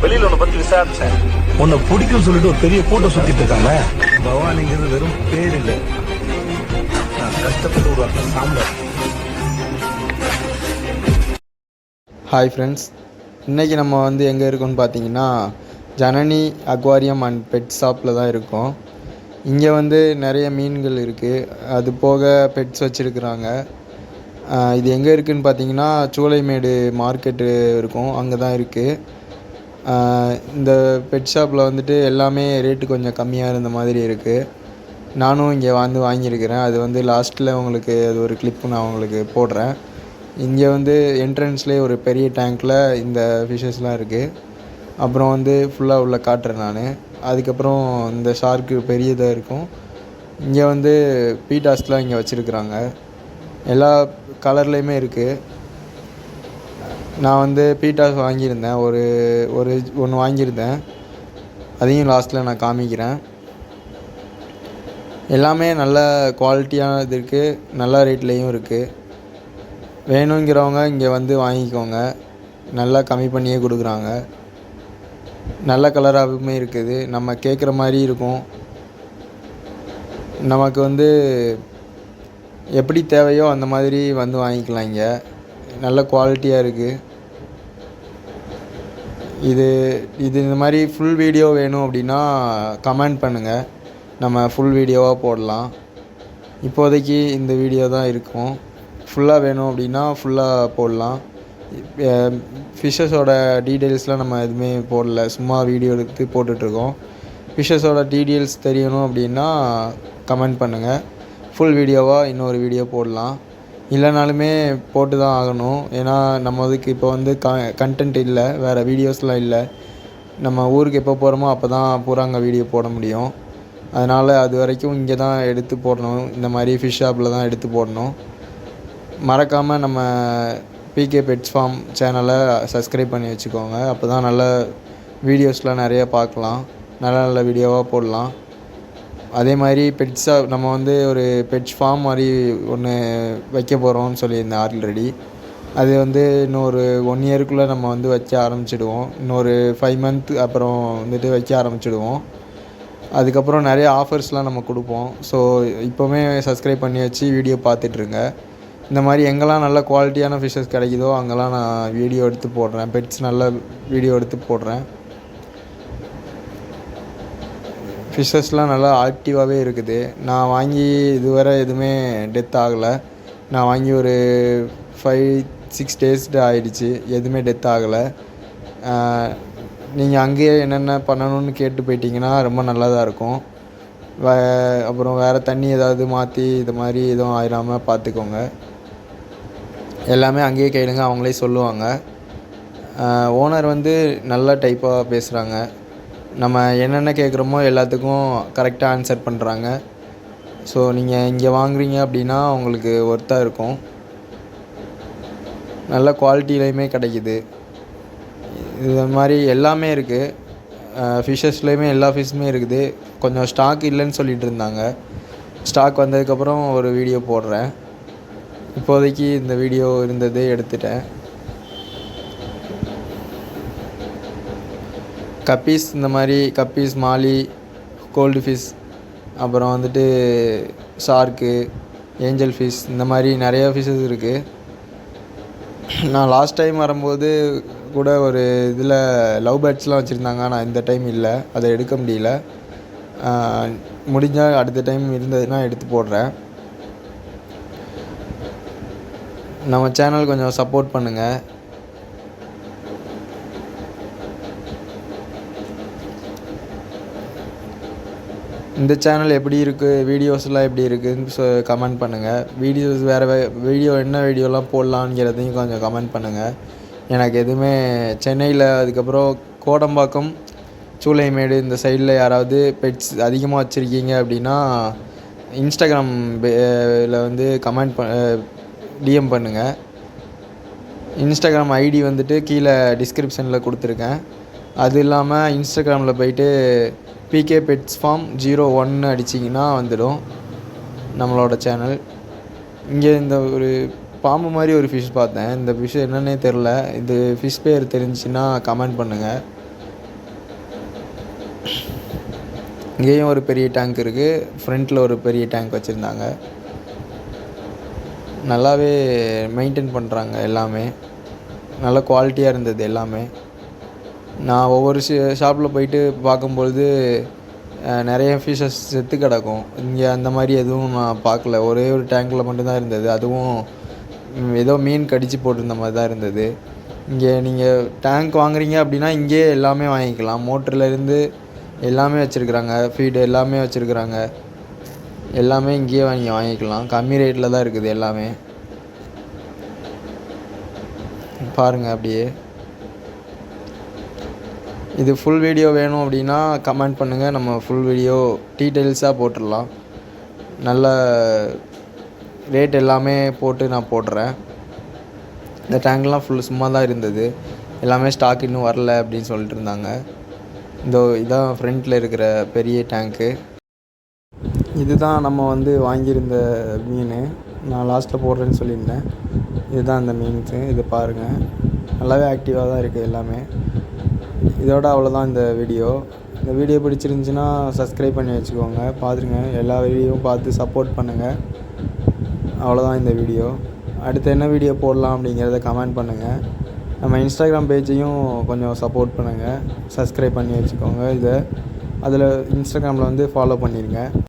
வெளியில உன்னை பத்தி விசாரிச்சேன். உன்னை பிடிக்கும் சொல்லிட்டு ஒரு பெரிய போட்டோ சுத்திட்டு இருக்காங்க. பவானிங்கிறது வெறும் பேர் இல்லை, நான் கஷ்டப்பட்டு உருவாக்க சாம்பார். ஹாய் ஃப்ரெண்ட்ஸ், இன்றைக்கி நம்ம எங்கே இருக்கோம்னு பார்த்தீங்கன்னா ஜனனி அக்வாரியம் அண்ட் பெட் ஷாப்பில் தான் இருக்கோம். இங்கே நிறைய மீன்கள் இருக்குது, அது போக பெட்ஸ் வச்சுருக்குறாங்க. இது எங்கே இருக்குதுன்னு பார்த்தீங்கன்னா சூளைமேடு மார்க்கெட்டு இருக்கும், அங்கே தான் இருக்குது. இந்த பெட் ஷாப்பில் எல்லாமே ரேட்டு கொஞ்சம் கம்மியாக இருந்த மாதிரி இருக்குது. நானும் இங்கே வாங்கியிருக்கிறேன். அது லாஸ்ட்டில் உங்களுக்கு அது ஒரு கிளிப்பு நான் உங்களுக்கு போடுறேன். இங்கே என்ட்ரன்ஸ்லேயே ஒரு பெரிய டேங்க்கில் இந்த ஃபிஷ்ஷஸ்லாம் இருக்குது. அப்புறம் ஃபுல்லாக உள்ள காட்டுறேன் நான். அதுக்கப்புறம் இந்த ஷார்க்கு பெரியதாக இருக்கும். இங்கே பீட்டாஸ்லாம் இங்கே வச்சுருக்குறாங்க, எல்லா கலர்லேயுமே இருக்குது. நான் பீட்டாஸ் வாங்கியிருந்தேன், ஒன்று வாங்கியிருந்தேன். அதையும் லாஸ்ட்டில் நான் காமிக்கிறேன். எல்லாமே நல்ல குவாலிட்டியானது இருக்குது, நல்ல ரேட்லேயும் இருக்குது. வேணுங்கிறவங்க இங்கே வாங்கிக்கோங்க. நல்லா கம்மி பண்ணியே கொடுக்குறாங்க. நல்ல கலராகவுமே இருக்குது, நம்ம கேட்குற மாதிரி இருக்கும். நமக்கு எப்படி தேவையோ அந்த மாதிரி வாங்கிக்கலாம். இங்கே நல்ல குவாலிட்டியாக இருக்குது. இது இந்த மாதிரி ஃபுல் வீடியோ வேணும் அப்படின்னா கமெண்ட் பண்ணுங்கள், நம்ம ஃபுல் வீடியோவாக போடலாம். இப்போதைக்கு இந்த வீடியோ தான் இருக்கும். ஃபுல்லாக வேணும் அப்படின்னா ஃபுல்லாக போடலாம். ஃபிஷ்ஷஸோட டீட்டெயில்ஸ்லாம் நம்ம எதுவுமே போடல, சும்மா வீடியோ எடுத்து போட்டுட்ருக்கோம். ஃபிஷ்ஷஸோட டீட்டெயில்ஸ் தெரியணும் அப்படின்னா கமெண்ட் பண்ணுங்கள், ஃபுல் வீடியோவாக இன்னொரு வீடியோ போடலாம். இல்லைனாலுமே போட்டு தான் ஆகணும், ஏன்னா நம்ம இப்போ கண்டென்ட் இல்லை, வேறு வீடியோஸ்லாம் இல்லை. நம்ம ஊருக்கு எப்போ போகிறோமோ அப்போ தான் பூராங்க வீடியோ போட முடியும். அதனால் அது வரைக்கும் இங்கே தான் எடுத்து போடணும், இந்த மாதிரி ஃபிஷ் ஷாப்பில் தான் எடுத்து போடணும். மறக்காமல் நம்ம பிகே பெட்ஸ் ஃபார்ம் சேனலை சப்ஸ்கிரைப் பண்ணி வச்சுக்கோங்க. அப்போ தான் நல்ல வீடியோஸ்லாம் நிறைய பார்க்கலாம், நல்ல நல்ல வீடியோவாக போடலாம். அதே மாதிரி பெட்ஸாக நம்ம ஒரு பெட்ஸ் ஃபார்ம் மாதிரி ஒன்று வைக்க போகிறோம்னு சொல்லியிருந்தேன் ஆல்ரெடி. அது இன்னொரு 1 இயருக்குள்ளே நம்ம வைக்க ஆரம்பிச்சிடுவோம். இன்னொரு 5 மந்த் அப்புறம் வைக்க ஆரம்பிச்சிடுவோம். அதுக்கப்புறம் நிறைய ஆஃபர்ஸ்லாம் நம்ம கொடுப்போம். ஸோ இப்போவுமே சப்ஸ்கிரைப் பண்ணி வச்சு வீடியோ பார்த்துட்ருங்க. இந்த மாதிரி எங்கெல்லாம் நல்ல குவாலிட்டியான ஃபிஷ்ஷஸ் கிடைக்குதோ அங்கெல்லாம் நான் வீடியோ எடுத்து போடுறேன், பெட்ஸ் நல்ல வீடியோ எடுத்து போடுறேன். ஃபிஷ்ஷஸ்லாம் நல்லா ஆக்டிவாகவே இருக்குது. நான் வாங்கி இதுவரை எதுவுமே டெத் ஆகலை. நான் வாங்கி ஒரு 5-6 டேஸ் ஆகிடுச்சு, எதுவுமே டெத் ஆகலை. நீங்கள் அங்கேயே என்னென்ன பண்ணணும்னு கேட்டு போயிட்டிங்கன்னா ரொம்ப நல்லதாக இருக்கும். அப்புறம் வேறு தண்ணி ஏதாவது மாற்றி இது மாதிரி எதுவும் ஆயிடாமல் பார்த்துக்கோங்க. எல்லாமே அங்கேயே கேளுங்க, அவங்களே சொல்லுவாங்க. ஓனர் நல்ல டைப்பாக பேசுகிறாங்க. நம்ம என்னென்ன கேட்குறோமோ எல்லாத்துக்கும் கரெக்டாக ஆன்சர் பண்ணுறாங்க. ஸோ நீங்கள் இங்கே வாங்குறீங்க அப்படின்னா உங்களுக்கு ஒர்த்தாக இருக்கும். நல்ல குவாலிட்டிலையுமே கிடைக்கிது. இது மாதிரி எல்லாமே இருக்குது. ஃபிஷ்ஷஸ்லேயுமே எல்லா ஃபிஷ்ஷுமே இருக்குது. கொஞ்சம் ஸ்டாக் இல்லைன்னு சொல்லிகிட்டு இருந்தாங்க. ஸ்டாக் வந்ததுக்கப்புறம் ஒரு வீடியோ போடுறேன். இப்போதைக்கு இந்த வீடியோ இருந்ததே எடுத்துட்டேன். கப்பீஸ், இந்த மாதிரி கப்பீஸ், மாலி, கோல்டு ஃபிஷ், அப்புறம் ஷார்க்கு, ஏஞ்சல் ஃபிஷ், இந்த மாதிரி நிறையா ஃபிஷ்ஷஸ் இருக்குது. நான் லாஸ்ட் டைம் வரும்போது கூட ஒரு இதில் லவ் பேர்ட்ஸ்லாம் வச்சுருந்தாங்க. நான் இந்த டைம் இல்லை, அதை எடுக்க முடியல. முடிஞ்சால் அடுத்த டைம் இருந்ததுன்னா எடுத்து போடுறேன். நம்ம சேனல் கொஞ்சம் சப்போர்ட் பண்ணுங்கள். இந்த சேனல் எப்படி இருக்குது, வீடியோஸ்லாம் எப்படி இருக்குதுன்னு கமெண்ட் பண்ணுங்கள். வீடியோஸ் வீடியோ என்ன வீடியோலாம் போடலாங்கிறதையும் கொஞ்சம் கமெண்ட் பண்ணுங்கள். எனக்கு எதுவுமே சென்னையில், அதுக்கப்புறம் கோடம்பாக்கம், சூளைமேடு இந்த சைடில் யாராவது பெட்ஸ் அதிகமாக வச்சுருக்கீங்க அப்படின்னா இன்ஸ்டாகிராமில் கமெண்ட் டிஎம் பண்ணுங்கள். இன்ஸ்டாகிராம் ஐடி கீழே டிஸ்கிரிப்ஷனில் கொடுத்துருக்கேன். அது இல்லாமல் இன்ஸ்டாகிராமில் போயிட்டு பிகே பெட்ஸ் ஃபார்ம் 01 அடிச்சிங்கன்னா வந்துடும் நம்மளோட சேனல். இங்கே இந்த ஒரு பாம்பு மாதிரி ஒரு ஃபிஷ் பார்த்தேன். இந்த ஃபிஷ் என்னன்னே தெரில. இது ஃபிஷ் பேர் தெரிஞ்சுன்னா கமெண்ட் பண்ணுங்கள். இங்கேயும் ஒரு பெரிய டேங்க் இருக்குது, ஃப்ரண்ட்டில் ஒரு பெரிய டேங்க் வச்சுருந்தாங்க. நல்லாவே மெயின்டைன் பண்ணுறாங்க எல்லாமே, நல்ல குவாலிட்டியாக இருந்தது எல்லாமே. நான் ஒவ்வொரு ஷாப்பில் போயிட்டு பார்க்கும்பொழுது நிறைய ஃபிஷ்ஷஸ் செத்து கிடக்கும். இங்கே அந்த மாதிரி எதுவும் நான் பார்க்கல. ஒரே ஒரு டேங்க்கில் மட்டும்தான் இருந்தது. அதுவும் ஏதோ மீன் கடித்து போட்டிருந்த மாதிரி தான் இருந்தது. இங்கே நீங்கள் டேங்க் வாங்குறீங்க அப்படின்னா இங்கேயே எல்லாமே வாங்கிக்கலாம். மோட்டர்லேருந்து எல்லாமே வச்சுருக்குறாங்க, ஃபீடு எல்லாமே வச்சுருக்குறாங்க. எல்லாமே இங்கேயே வாங்கிக்கலாம். கம்மி ரேட்டில் தான் இருக்குது எல்லாமே. பாருங்கள் அப்படியே. இது ஃபுல் வீடியோ வேணும் அப்படின்னா கமெண்ட் பண்ணுங்கள். நம்ம ஃபுல் வீடியோ டீட்டெயில்ஸாக போட்டுடலாம். நல்ல ரேட் எல்லாமே போட்டு நான் போடுறேன். இந்த டேங்க்லாம் ஃபுல் சும்மா தான் இருந்தது. எல்லாமே ஸ்டாக் இன்னும் வரல அப்படின்னு சொல்லிட்டு இருந்தாங்க. இதான் ஃப்ரண்ட்டில் இருக்கிற பெரிய டேங்க்கு. இதுதான் நம்ம வாங்கியிருந்த மீன். நான் லாஸ்ட்டில் போடுறேன்னு சொல்லியிருந்தேன். இதுதான் அந்த மீன்ஸு. இது பாருங்கள், நல்லாவே ஆக்டிவாக தான் இருக்குது எல்லாமே. இதோட அவ்வளோதான் இந்த வீடியோ. இந்த வீடியோ பிடிச்சிருந்துச்சின்னா சப்ஸ்கிரைப் பண்ணி வச்சுக்கோங்க, பார்த்துருங்க. எல்லா வீடியோவும் பார்த்து சப்போர்ட் பண்ணுங்கள். அவ்வளோதான் இந்த வீடியோ. அடுத்து என்ன வீடியோ போடலாம் அப்படிங்கிறத கமெண்ட் பண்ணுங்கள். நம்ம இன்ஸ்டாகிராம் பேஜையும் கொஞ்சம் சப்போர்ட் பண்ணுங்கள், சப்ஸ்கிரைப் பண்ணி வச்சுக்கோங்க. அதில் இன்ஸ்டாகிராமில் ஃபாலோ பண்ணிடுங்க.